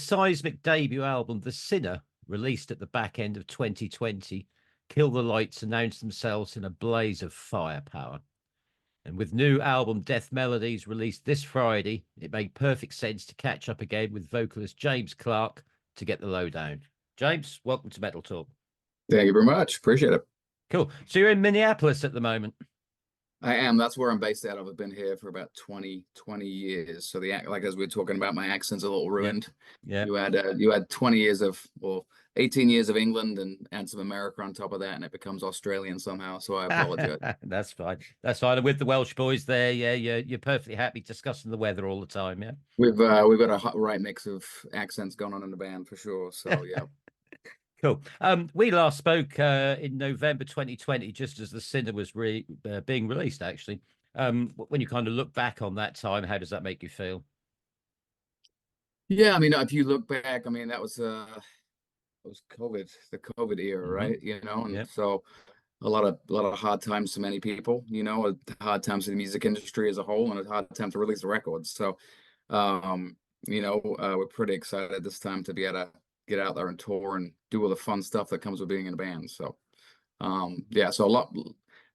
seismic debut album, The Sinner, released at the back end of 2020, Kill the Lights announced themselves in a blaze of firepower. And with new album Death Melodies released this Friday, it made perfect sense to catch up again with vocalist James Clark to get the lowdown. James, welcome to Metal Talk. Thank you very much. Appreciate it. Cool. So you're in Minneapolis at the moment. I am. That's where I'm based out of. I've been here for about 20 years. So like as we were talking about, my accent's a little ruined. Yeah. You had 20 years of, well, 18 years of England and some America on top of that, and it becomes Australian somehow. So I apologize. That's fine. That's fine. And with the Welsh boys there, yeah, you're perfectly happy discussing the weather all the time. Yeah. We've got a right mix of accents going on in the band for sure. So yeah. Cool. We last spoke in November 2020, just as The Sinner was being released, actually. When you kind of look back on that time, how does that make you feel? Yeah, I mean, if you look back, I mean, that was COVID, the COVID era, right? And so a lot of hard times to many people, hard times to the music industry as a whole, and a hard time to release the records. So, we're pretty excited this time to be able to get out there and tour and do all the fun stuff that comes with being in a band. So, so a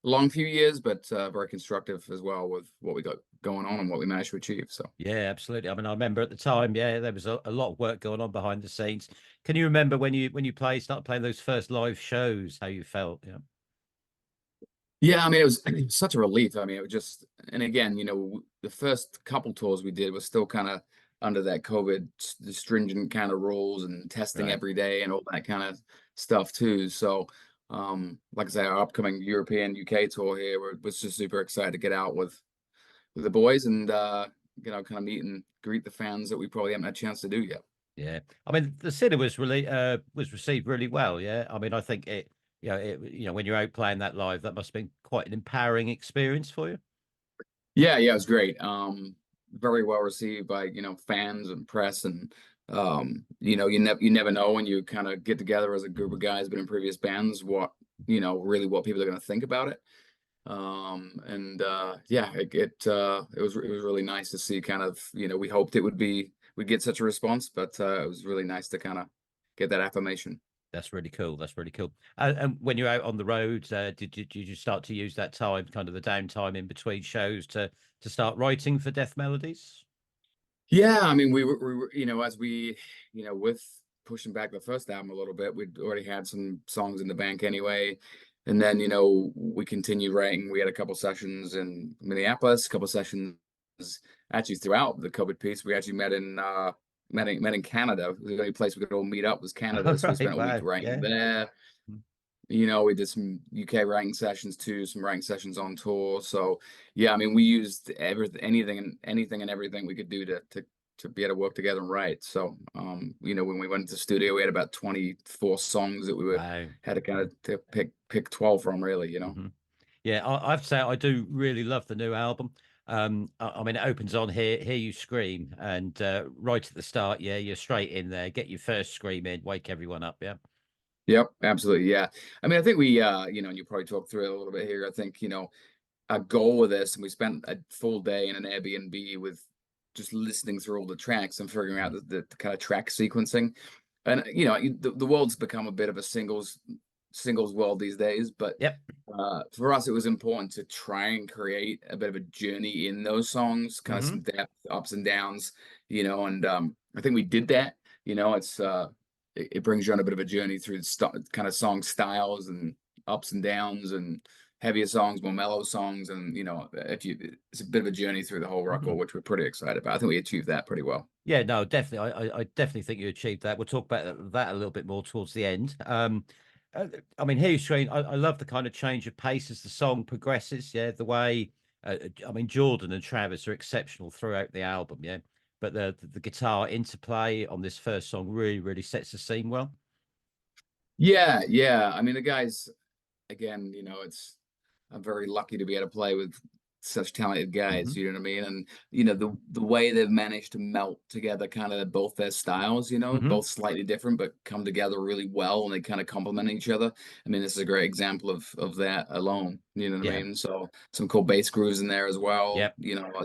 long few years, but very constructive as well with what we got going on and what we managed to achieve. So yeah, absolutely. I mean, I remember at the time, there was a lot of work going on behind the scenes. Can you remember when you started playing those first live shows, how you felt? Yeah, I mean, it was such a relief. I mean, it was just, and again, the first couple tours we did was still kind of under that COVID stringent kind of rules and testing every day and all that kind of stuff too. So, like I say, our upcoming European UK tour here, was just super excited to get out with the boys and kind of meet and greet the fans that we probably haven't had a chance to do yet. Yeah, I mean, The Sinner was received really well. Yeah, I mean, I think it when you're out playing that live, that must have been quite an empowering experience for you. Yeah, it was great. Very well received by fans and press, and you never know when you kind of get together as a group of guys been in previous bands what really what people are going to think about it. It was really nice to see kind of we hoped we'd get such a response, but it was really nice to kind of get that affirmation. That's really cool. That's really cool. And when you're out on the road, did you start to use that time, kind of the downtime in between shows, to start writing for Death Melodies? Yeah, I mean, we were as we with pushing back the first album a little bit, we'd already had some songs in the bank anyway, and then we continued writing. We had a couple sessions in Minneapolis, a couple sessions actually throughout the COVID piece. We actually met in Canada. The only place we could all meet up was Canada. So we spent a week writing there. We did some UK writing sessions too, some writing sessions on tour. So yeah, I mean, we used anything and everything we could do to be able to work together and write. So when we went to the studio, we had about 24 songs that we had to kind of pick 12 from, really. Yeah, I have to say I do really love the new album. I mean, it opens on Hear You Scream, and right at the start, you're straight in there, get your first scream in, wake everyone up. Yep, absolutely. Yeah, I mean, I think we and you probably talk through it a little bit here. I think our goal with this, and we spent a full day in an Airbnb with just listening through all the tracks and figuring out the kind of track sequencing. And the world's become a bit of a singles world these days, but for us it was important to try and create a bit of a journey in those songs, kind of some depth, ups and downs, and I think we did that. It brings you on a bit of a journey through kind of song styles and ups and downs, and heavier songs, more mellow songs, and it's a bit of a journey through the whole record, which we're pretty excited about. I think we achieved that pretty well. Yeah, no, definitely. I definitely think you achieved that. We'll talk about that a little bit more towards the end. I mean, Hear You Scream, I love the kind of change of pace as the song progresses. Yeah, the way I mean, Jordan and Travis are exceptional throughout the album. Yeah, but the guitar interplay on this first song really sets the scene well. Yeah. I mean, the guys, again, I'm very lucky to be able to play with such talented guys, you know what I mean? And the way they've managed to melt together kind of both their styles, both slightly different but come together really well, and they kind of complement each other. I mean, this is a great example of that alone, you know what I mean? So some cool bass grooves in there as well.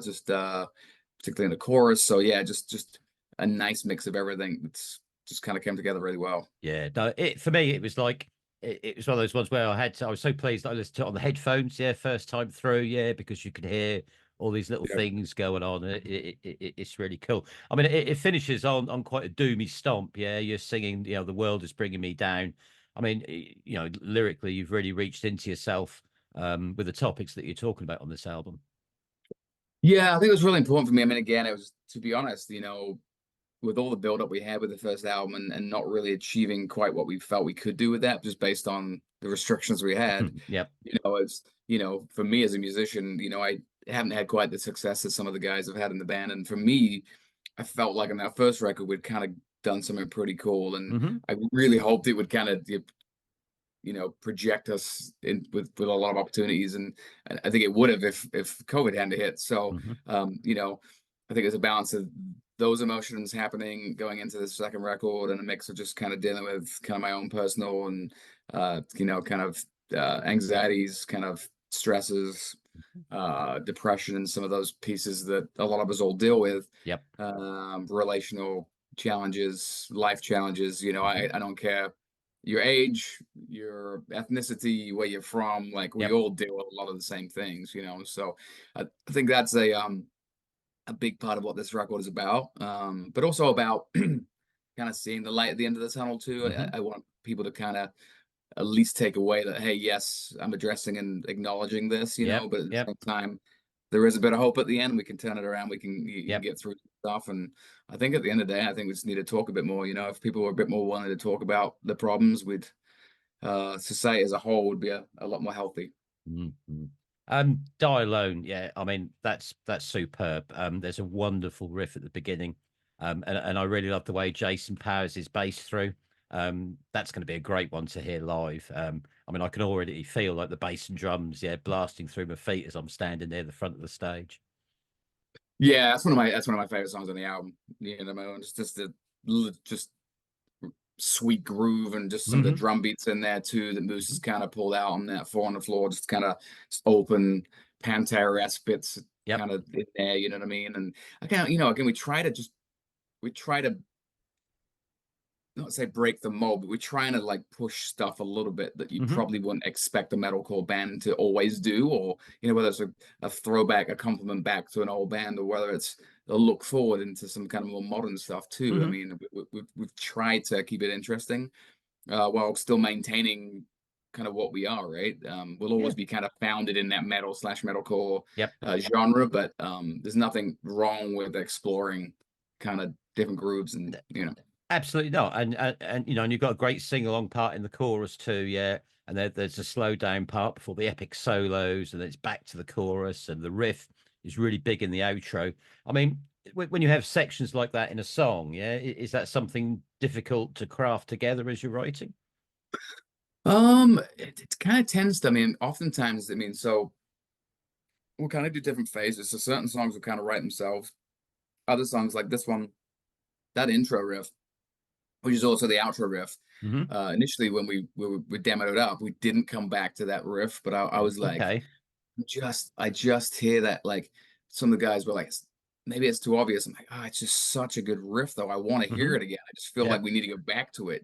Just particularly in the chorus. So yeah, just a nice mix of everything that's just kind of came together really well. Yeah, no, for me, it was like it was one of those ones where I was so pleased that I listened to it on the headphones, yeah, first time through, yeah, because you can hear all these little Yeah. things going on. It's really cool. I mean, it finishes on quite a doomy stomp, yeah. You're singing, the world is bringing me down. I mean, lyrically, you've really reached into yourself with the topics that you're talking about on this album. Yeah, I think it was really important for me. I mean, again, it was, to be honest, with all the build-up we had with the first album and not really achieving quite what we felt we could do with that, just based on the restrictions we had. Yep. It's, for me as a musician, I haven't had quite the success that some of the guys have had in the band. And for me, I felt like on that first record, we'd kind of done something pretty cool. And I really hoped it would kind of, project us in with a lot of opportunities. And I think it would have if COVID hadn't hit. So, I think it's a balance of those emotions happening going into the second record, and a mix of just kind of dealing with kind of my own personal and kind of anxieties, kind of stresses, depression, and some of those pieces that a lot of us all deal with. Yep. Relational challenges, life challenges. I don't care your age, your ethnicity, where you're from. Like, we Yep. all deal with a lot of the same things. So I think that's a big part of what this record is about, but also about kind of seeing the light at the end of the tunnel too. I want people to kind of at least take away that, hey, yes, I'm addressing and acknowledging this, but at the same time, there is a bit of hope at the end. We can turn it around. We can, you can get through stuff. And I think at the end of the day, I think we just need to talk a bit more. If people were a bit more willing to talk about the problems, with society as a whole would be a lot more healthy. Die Alone, yeah, I mean, that's superb. There's a wonderful riff at the beginning, and I really love the way Jason powers his bass through. That's going to be a great one to hear live. I mean, I can already feel like the bass and drums, yeah, blasting through my feet as I'm standing near the front of the stage. Yeah, that's one of my favorite songs on the album. Just sweet groove, and just some of the drum beats in there too that Moose has kind of pulled out on that 4 on the Floor, just kind of open Pantera-esque bits kind of in there, you know what I mean? And I kind of, again, we try to not say break the mold, but we're trying to like push stuff a little bit that you probably wouldn't expect a metalcore band to always do, or whether it's a throwback, a compliment back to an old band, or whether it's a look forward into some kind of more modern stuff too. I mean, we've tried to keep it interesting while still maintaining kind of what we are, right? We'll always be kind of founded in that metal/metalcore genre, but there's nothing wrong with exploring kind of different grooves, and Absolutely not. And and you've got a great sing-along part in the chorus too, yeah. And there's a slow down part before the epic solos, and then it's back to the chorus, and the riff is really big in the outro. I mean, when you have sections like that in a song, yeah, is that something difficult to craft together as you're writing? It kind of tends to, I mean, oftentimes, so we'll kind of do different phases. So certain songs will kind of write themselves. Other songs, like this one, that intro riff, which is also the outro riff. Initially, when we demoed it up, we didn't come back to that riff, but I was like, okay. I just hear that, like, some of the guys were like, maybe it's too obvious. I'm like, it's just such a good riff, though. I want to hear it again. I just feel like we need to go back to it,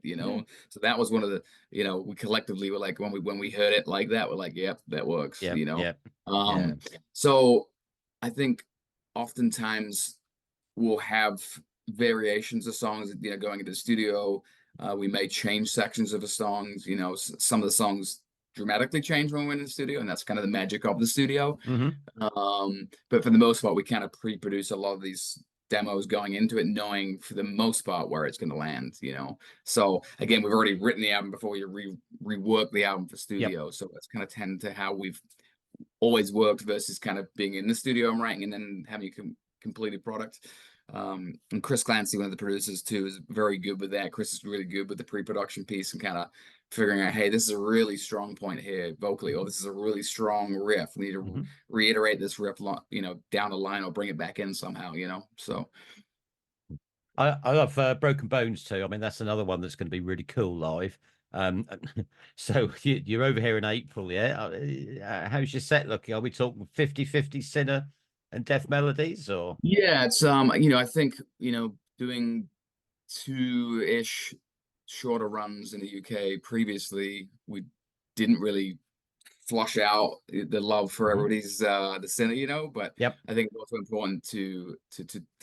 So that was one of the, we collectively were like, when we heard it like that, we're like, yep, that works, So I think oftentimes we'll have variations of songs, going into the studio. We may change sections of the songs. Some of the songs dramatically change when we're in the studio, and that's kind of the magic of the studio. But for the most part, we kind of pre-produce a lot of these demos going into it, knowing for the most part where it's going to land. So again, we've already written the album before you rework the album for studio. So that's kind of tend to how we've always worked, versus kind of being in the studio and writing and then having a completed product. And Chris Clancy, one of the producers too, is very good with that. Chris is really good with the pre-production piece and kind of figuring out, hey, this is a really strong point here vocally, or this is a really strong riff. We need to reiterate this riff, down the line, or bring it back in somehow, So I love Broken Bones too. I mean, that's another one that's going to be really cool live. So you're over here in April, yeah? How's your set looking? Are we talking 50-50 Sinner and Death Melodies, or? Yeah, it's I think doing 2-ish shorter runs in the UK previously, we didn't really flush out the love for Mhm. everybody's the center, you know. But Yep. I think it's also important to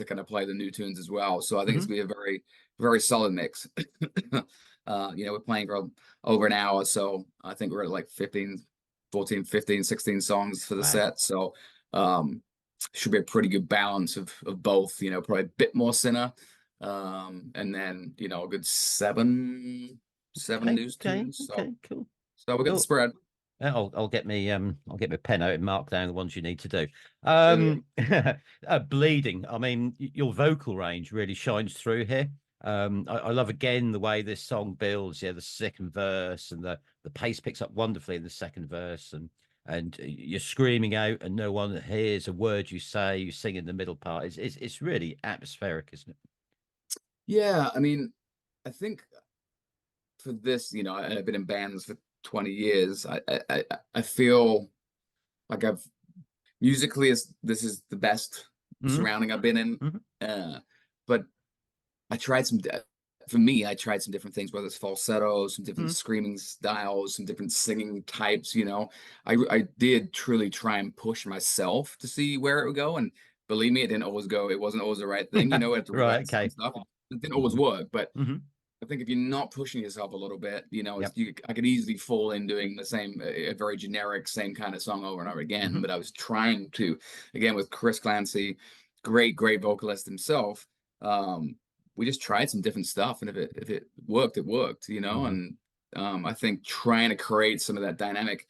kind of play the new tunes as well. So I think it's Mhm. gonna be a very solid mix. We're playing for over an hour, so I think we're at like 15, 14, 15, 16 songs for the Wow. set. So um should be a pretty good balance of both, probably a bit more sinner, and then a good seven Okay. news Okay. tunes. So Okay. Cool. we got the Cool. spread. I'll get my pen out and mark down the ones you need to do. Yeah. Bleeding. I mean, your vocal range really shines through here. I love again the way this song builds. Yeah, the second verse and the pace picks up wonderfully in the second verse, and you're screaming out, and no one hears a word you say. You sing in the middle part. It's really atmospheric, isn't it? Yeah, I mean, I think for this, I've been in bands for 20 years. I feel like I've musically this is the best Hmm. surrounding I've been in. Hmm. But I tried for me, I tried some different things, whether it's falsetto, some different Hmm. screaming styles, some different singing types. I did truly try and push myself to see where it would go. And believe me, it didn't always go. It wasn't always the right thing. We had to Right. rewrite some Okay. stuff. It didn't always Hmm. work, but Hmm. I think if you're not pushing yourself a little bit, Yep. I could easily fall in doing the same, a very generic, same kind of song over and over again. Hmm. But I was trying to, again, with Chris Clancy, great vocalist himself. We just tried some different stuff, and if it worked, it worked. Hmm. And I think trying to create some of that dynamic,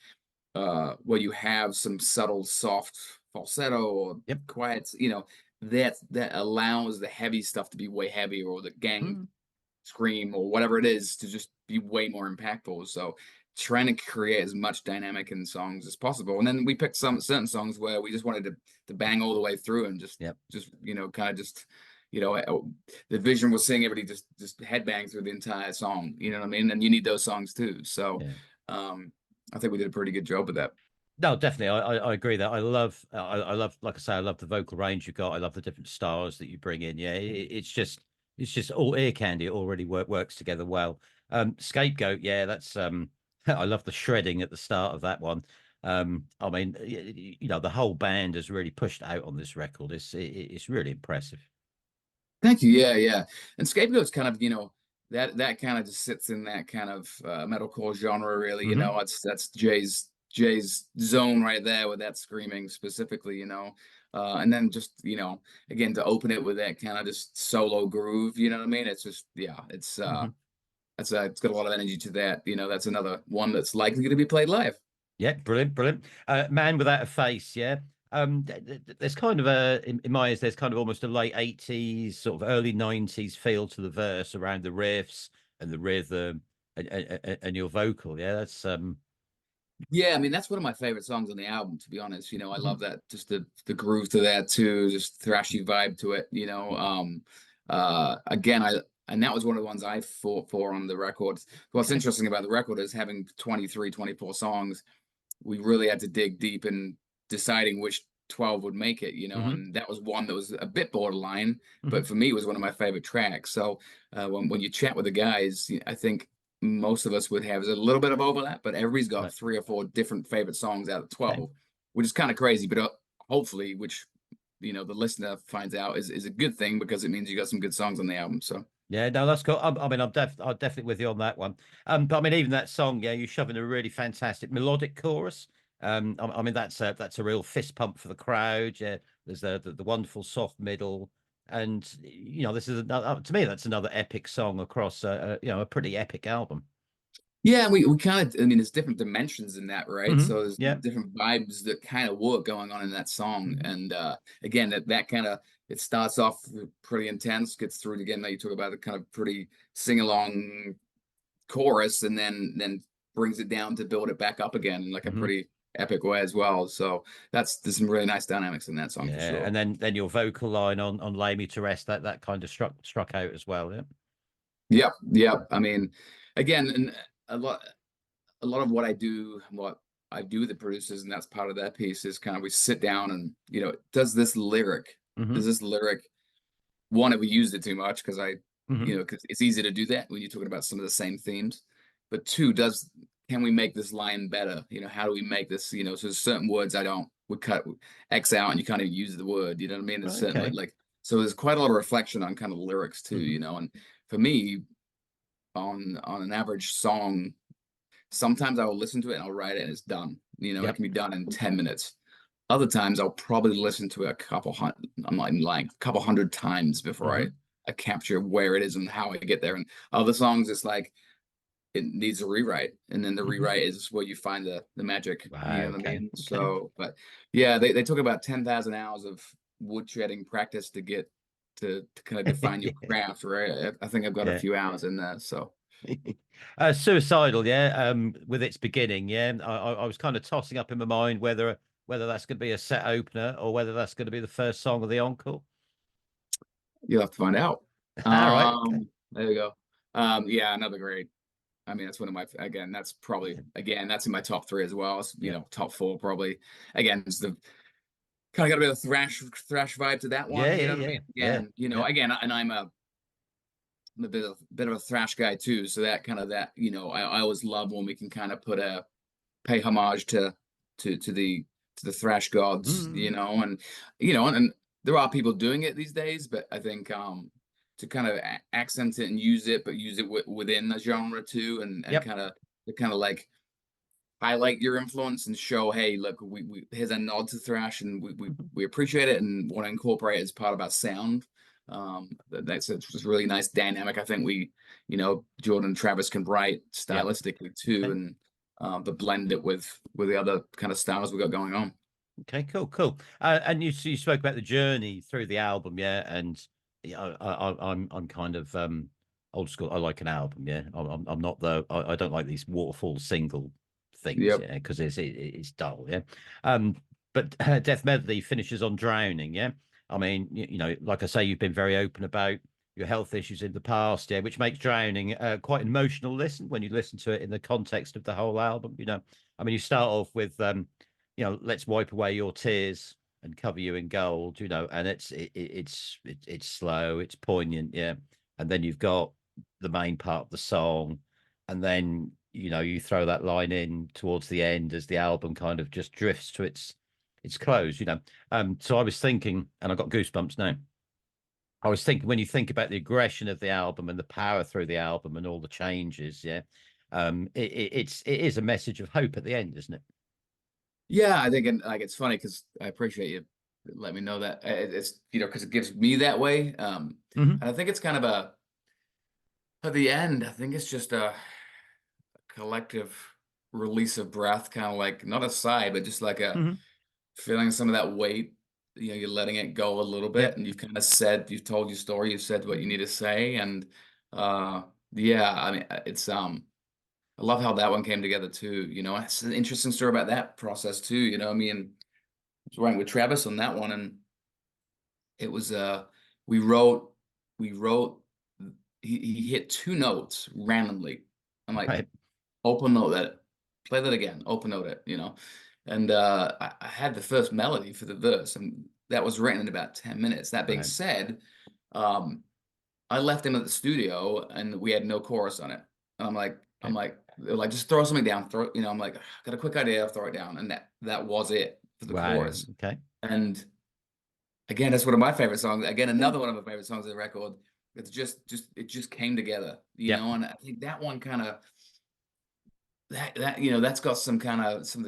where you have some subtle, soft falsetto or Yep. quiet, that allows the heavy stuff to be way heavier, or the gang Hmm. scream or whatever it is to just be way more impactful. So trying to create as much dynamic in songs as possible. And then we picked some certain songs where we just wanted to bang all the way through and Yep. kind of just the vision was seeing everybody just headbang through the entire song. You know what I mean? And you need those songs too. So Yeah. I think we did a pretty good job with that. No, definitely. I agree that I love, like I say, I love the vocal range you got. I love the different styles that you bring in. Yeah, it's just all ear candy. It already works together well. Scapegoat. Yeah, that's I love the shredding at the start of that one. I mean, the whole band has really pushed out on this record. It's really impressive. Thank you. Yeah, yeah. And Scapegoat's kind of, that kind of just sits in that kind of metalcore genre, really. Hmm. That's Jay's zone right there with that screaming specifically. And then just, again, to open it with that kind of just solo groove, you know what I mean? It's just, yeah, Hmm. it's got a lot of energy to that. That's another one that's likely going to be played live. Yeah, brilliant, brilliant. Man Without a Face, yeah. There's kind of in my eyes, there's kind of almost a late 80s, sort of early 90s feel to the verse around the riffs and the rhythm and your vocal. Yeah, that's Yeah, I mean that's one of my favorite songs on the album, to be honest. I mhm. love that, just the groove to that too, just thrashy vibe to it. Again, I and that was one of the ones I fought for on the record. What's Okay. interesting about the record is having 23, 24 songs. We really had to dig deep in deciding which 12 would make it. Hmm. And that was one that was a bit borderline, Hmm. but for me it was one of my favorite tracks. So when you chat with the guys, I think most of us would have a little bit of overlap, but everybody's got Right. 3 or 4 different favorite songs out of Okay. 12, which is kind of crazy, but hopefully, which the listener finds out is a good thing, because it means you got some good songs on the album. So Yeah, no, that's cool. I mean, I'm definitely with you on that one. But I mean, even that song, yeah, you shove in a really fantastic melodic chorus. I mean, that's a real fist pump for the crowd. Yeah, there's the wonderful soft middle, and this is another, to me, that's another epic song across a pretty epic album. yeah, we kind of, I mean, there's different dimensions in that, right? Hmm. So there's Yeah. different vibes that kind of work going on in that song. Mhm. And again, that kind of, it starts off pretty intense, gets through again, that you talk about, the kind of pretty sing along chorus, and then brings it down to build it back up again in like a Hmm. pretty epic way as well. So there's some really nice dynamics in that song for Yeah, sure. and then your vocal line on "Lay Me to Rest," that kind of struck out as well. Yeah. Yep, yep. I mean, again, and a lot a lot of what I do with the producers, and that's part of that piece, is kind of we sit down and does this lyric Hmm. does this lyric one, have we used it too much? Because Mhm. because it's easy to do that when you're talking about some of the same themes. But two, can we make this line better? How do we make this? So there's certain words would cut X out, and you kind of use the word. You know what I mean? There's Right, certainly okay. like so. There's quite a lot of reflection on kind of lyrics too. Mhm. And for me, on an average song, sometimes I will listen to it and I'll write it and it's done. It Yep. can be done in 10 minutes. Other times I'll probably listen to it a couple hundred, I'm not even lying, a couple hundred times before I, Mhm. I capture where it is and how I get there. And other songs, it's like it needs a rewrite. And then the Mhm. rewrite is where you find the magic. You Right, know what I okay, mean? okay. So, but yeah, they talk about 10,000 hours of wood shredding practice to get to kind of define your Yeah, craft, right? I think I've got a yeah. few hours in there. So Suicidal, yeah. With its beginning, yeah. I was kind of tossing up in my mind whether that's going to be a set opener or whether that's going to be the first song of the encore. you'll have to find out. All right, okay. There you go. Yeah, another great. I mean, that's one of my, again, that's probably, again, that's in my top three as well. It's, Yeah, top four probably. Again, it's the kind of got a bit of thrash vibe to that yeah, one. You yeah, know what I yeah, mean? yeah, Again, yeah. again, and I'm a bit of a thrash guy too. So that kind of that, I always love when we can kind of pay homage to the thrash gods, Mm, and and there are people doing it these days, but I think to kind of accent it and use it, but use it within the genre too, and yep. kind of like highlight your influence and show, hey, look, we here's a nod to thrash, and we we, Mhm. we appreciate it and want to incorporate it as part of our sound. That's it's really nice dynamic. I think Jordan and Travis can write Yep. stylistically too, Okay. and but blend it with the other kind of styles we got going on. Okay, cool, cool. And you spoke about the journey through the album, yeah, and yeah, I'm kind of old school. I like an album, yeah. I'm not I don't like these waterfall single things, Yep. yeah, because it's dull, yeah. Um, but Death Melody finishes on Drowning, yeah. I mean, like I say, you've been very open about your health issues in the past, yeah, which makes Drowning quite an emotional listen when you listen to it in the context of the whole album. I mean, you start off with let's wipe away your tears and cover you in gold, and it's slow, it's poignant, yeah. And then you've got the main part of the song, and then you throw that line in towards the end as the album kind of just drifts to its close, so I was thinking, and I got goosebumps now. I was thinking, when you think about the aggression of the album and the power through the album and all the changes, yeah, it is a message of hope at the end, isn't it? Yeah, I think, and like it's funny because I appreciate you let me know that it's because it gives me that way. Hmm. And I think it's kind of at the end. I think it's just a collective release of breath, kind of like not a sigh, but just like a Hmm. feeling some of that weight. You're letting it go a little bit, Yep. and you've told your story, you've said what you need to say, and uh, yeah, I mean, I love how that one came together too. It's an interesting story about that process too. I mean, I was writing with Travis on that one, and it was we wrote we wrote he hit two notes randomly. I'm like, Right. open note that, play that again, open note it, and I had the first melody for the verse, and that was written in about 10 minutes. That being Right. said, um I left him at the studio and we had no chorus on it. And I'm Okay. like, they're like, just throw something down, I'm like, got a quick idea, I'll throw it down, and that was it for the Wow. chorus. Okay. And again, that's one of my favorite songs. Again, Yeah. another one of my favorite songs of the record. It's it just came together, Yep. and I think that one kind of that's got some kind of some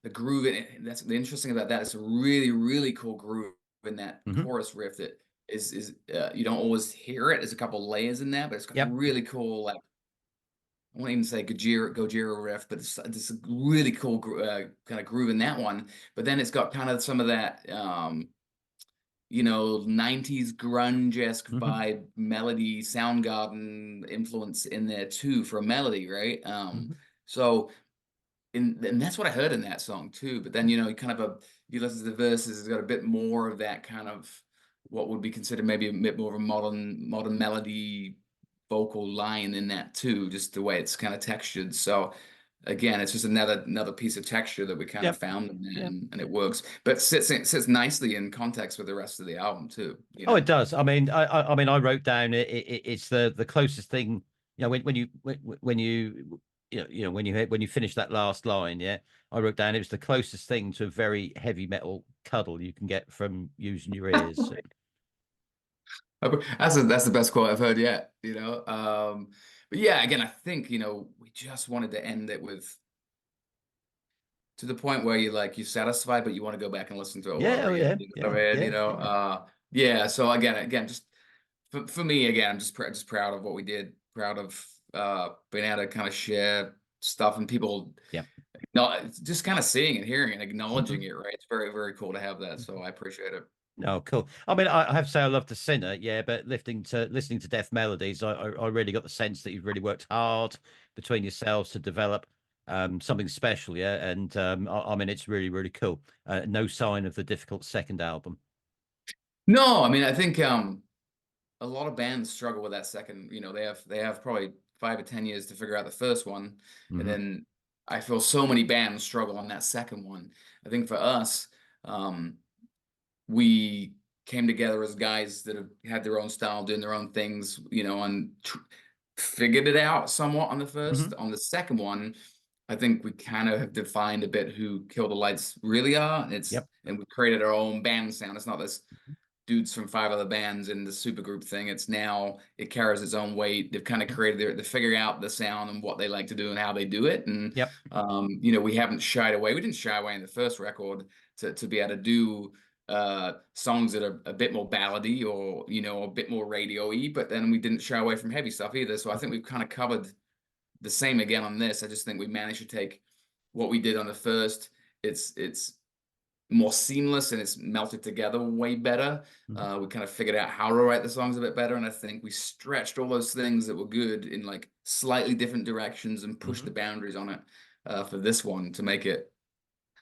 the groove in it. That's the interesting about that. It's a really really cool groove in that Hmm. chorus riff that is you don't always hear it. There's a couple layers in there, but it's got a Yep. really cool, like, I won't even say Gojira riff, but it's a really cool kind of groove in that one. But then it's got kind of some of that 90s grunge-esque Hmm. vibe, melody, Soundgarden influence in there too for a melody, right? Hmm. So and that's what I heard in that song too. But then you kind of you listen to the verses, it's got a bit more of that kind of what would be considered maybe a bit more of a modern melody vocal line in that too, just the way it's kind of textured. So again, it's just another piece of texture that we kind of Yep. found in there, Yep. and it works. But sits nicely in context with the rest of the album too. You Oh, it know. does. I mean, I mean, I wrote down it's the closest thing. You know, when you finish that last line, yeah, I wrote down it was the closest thing to a very heavy metal cuddle you can get from using your ears. That's the best quote I've heard yet. You know. But yeah, again, I think we just wanted to end it with to the point where you're satisfied, but you want to go back and listen to it all Yeah, over oh again. yeah, You know yeah, what I mean? yeah, yeah. Yeah. So again, just for me, again, I'm just proud of what we did. Proud of being able to kind of share stuff and people Yeah. not just kind of seeing and hearing and acknowledging it. Right? It's very, very cool to have that. So I appreciate it. Oh, cool. I mean, I have to say I love the Sinner, yeah, but listening to Death Melodies, I really got the sense that you've really worked hard between yourselves to develop something special, yeah. And I mean, it's really, really cool. No sign of the difficult second album. No, I mean, I think a lot of bands struggle with that second. They have probably 5 or 10 years to figure out the first one, and Hmm. then I feel so many bands struggle on that second one. I think for us, um, we came together as guys that have had their own style, doing their own things, and figured it out somewhat on the Hmm. first. On the second one, I think we kind of have defined a bit who Kill the Lights really are. Yep. And we created our own band sound. It's not this dudes from 5 other bands in the supergroup thing. It carries its own weight. They've kind of created they're figuring out the sound and what they like to do and how they do it. And Yep. we haven't shied away. We didn't shy away in the first record to be able to do songs that are a bit more ballady or a bit more radio-y, but then we didn't shy away from heavy stuff either. So I think we've kind of covered the same again on this. I just think we managed to take what we did on the first. It's more seamless and it's melted together way better. Hmm. We kind of figured out how to write the songs a bit better, and I think we stretched all those things that were good in like slightly different directions and pushed Hmm. the boundaries on it for this one to make it.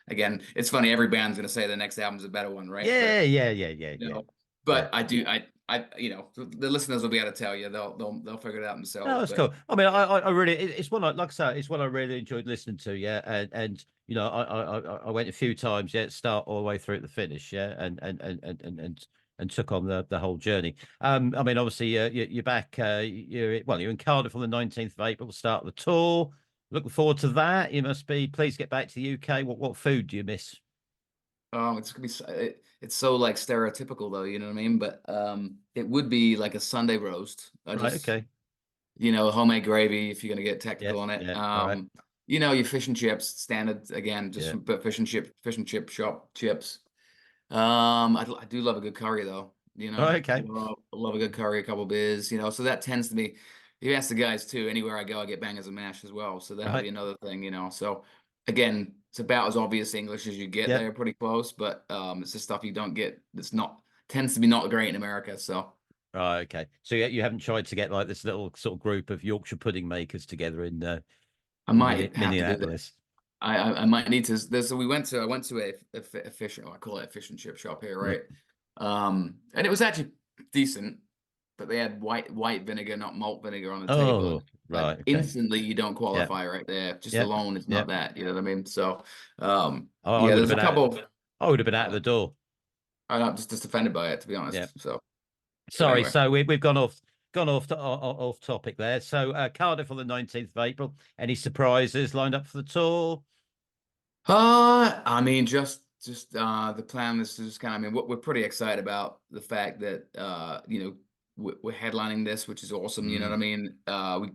Again, it's funny. Every band's going to say the next album's a better one, right? Yeah, But yeah, yeah, yeah, you yeah, know, yeah. but the listeners will be able to tell you. They'll figure it out No, themselves. that's But cool. I mean, I really, it's one like I say, it's one I really enjoyed listening to. Yeah, and I went a few times. Yeah, start all the way through to the finish. Yeah, and took on the whole journey. I mean, obviously, you're back. You're in Cardiff on the 19th of April. Start the tour. Looking forward to that. You must be pleased to get back to the UK. What food do you miss? it's gonna be it's so like stereotypical though. You know what I mean? But it would be like a Sunday roast. I Right. just Okay. homemade gravy if you're gonna get Yeah. technical on it. Yeah. All right. Your fish and chips, standard again, just Yeah. from fish and chip shop chips. I do love a good curry though. All right. Okay. Love a good curry, a couple beers. So that tends to be. You ask the guys too. Anywhere I go, I get bangers and mash as well. So that'll be Right. another thing. So again, it's about as obvious English as you get Yeah. there, pretty close. But it's the stuff you don't get. That's not tends to be not great in America. So Right. Okay. So you haven't tried to get like this little sort of group of Yorkshire pudding makers together in I might have to do that. Minneapolis. I might need to. So I went to a fish. I call it a fish and chip shop here, Yeah. right? And it was actually decent, but they had white vinegar, not malt vinegar, on the table. Oh, Like right. Okay. instantly, you don't Yeah. qualify right there. Just Yeah. alone, it's Yeah. not that. You know what I mean? So, I yeah, would have there's a been out. couple. I would have been out of the door. I'm just offended by it, to be Yeah. honest. So, but Sorry. anyway. So we've gone off topic there. So Cardiff on the 19th of April. Any surprises lined up for the tour? I mean, just the plan is to just kind of. I mean, we're pretty excited about the fact that we're headlining this, which is awesome. You know what I Mm. mean? We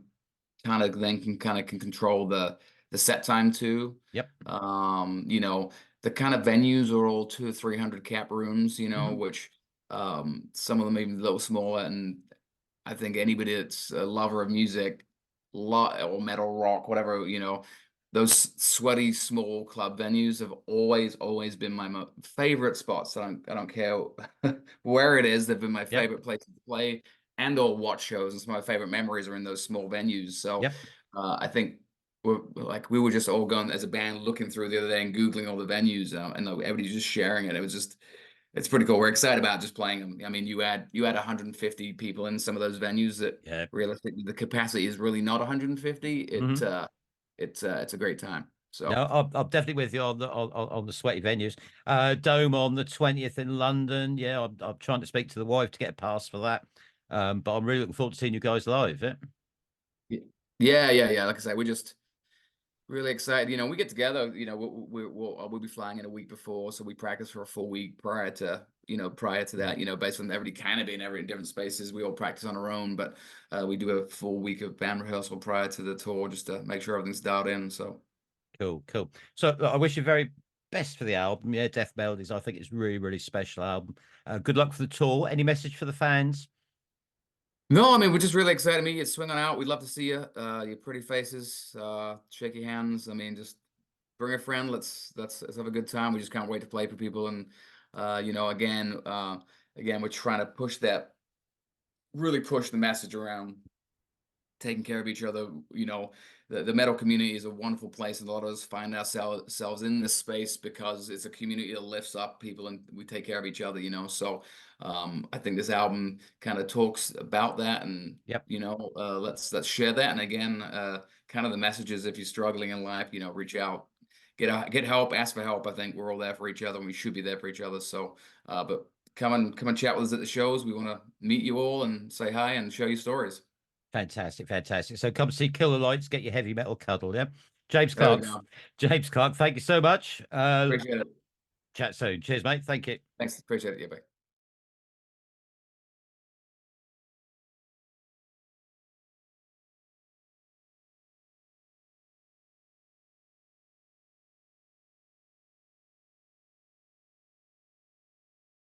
kind of then can control the set time too. Yep. The kind of venues are all 200 or 300 cap rooms. Hmm. Which some of them even a little smaller. And I think anybody that's a lover of music, or metal rock, whatever, those sweaty small club venues have always been my favorite spots. I don't care where it is. They've been my Yep. favorite places to play and or watch shows. And some of my favorite memories are in those small venues. So Yep. I think we were just all going as a band looking through the other day and Googling all the venues, and everybody's just sharing it. It's pretty cool. We're excited about just playing them. I mean, you had 150 people in some of those venues that Yeah. realistically the capacity is really not 150. Hmm. it's a great time. So No, I'm definitely with you on the sweaty venues. Dome on the 20th in London. Yeah, I'm trying to speak to the wife to get a pass for that. But I'm really looking forward to seeing you guys live. Yeah. yeah. Like I said, we're just really excited. You know, we get together. You know, we'll be flying in a week before, so we practice for a full week prior to that. You know, based on everybody kind of being in different spaces, we all practice on our own, but we do a full week of band rehearsal prior to the tour just to make sure everything's dialed in. So. Cool, cool. So look, I wish you very best for the album. Yeah, Death Melodies. I think it's really, really special album. Good luck for the tour. Any message for the fans? No, I mean, we're just really excited to meet you, swinging out. We'd love to see you, your pretty faces, shake your hands. I mean, just bring a friend. Let's have a good time. We just can't wait to play for people. And you know, again, we're trying to really push the message around taking care of each other. You know, the metal community is a wonderful place, and a lot of us find ourselves in this space because it's a community that lifts up people, and we take care of each other. You know, so I think this album kind of talks about that, and Yep. you know, let's share that. And again, kind of the messages: if you're struggling in life, you know, reach out, get help, ask for help. I think we're all there for each other, and we should be there for each other. So, but come and chat with us at the shows. We want to meet you all and say hi and share your stories. Fantastic, fantastic. So come see Killer Lights, get your heavy metal cuddle. Yeah. James There we Clark. go. James Clark, thank you so much. Appreciate it. Chat soon. Cheers, mate. Thank you. Thanks. Appreciate it. Yeah, bye.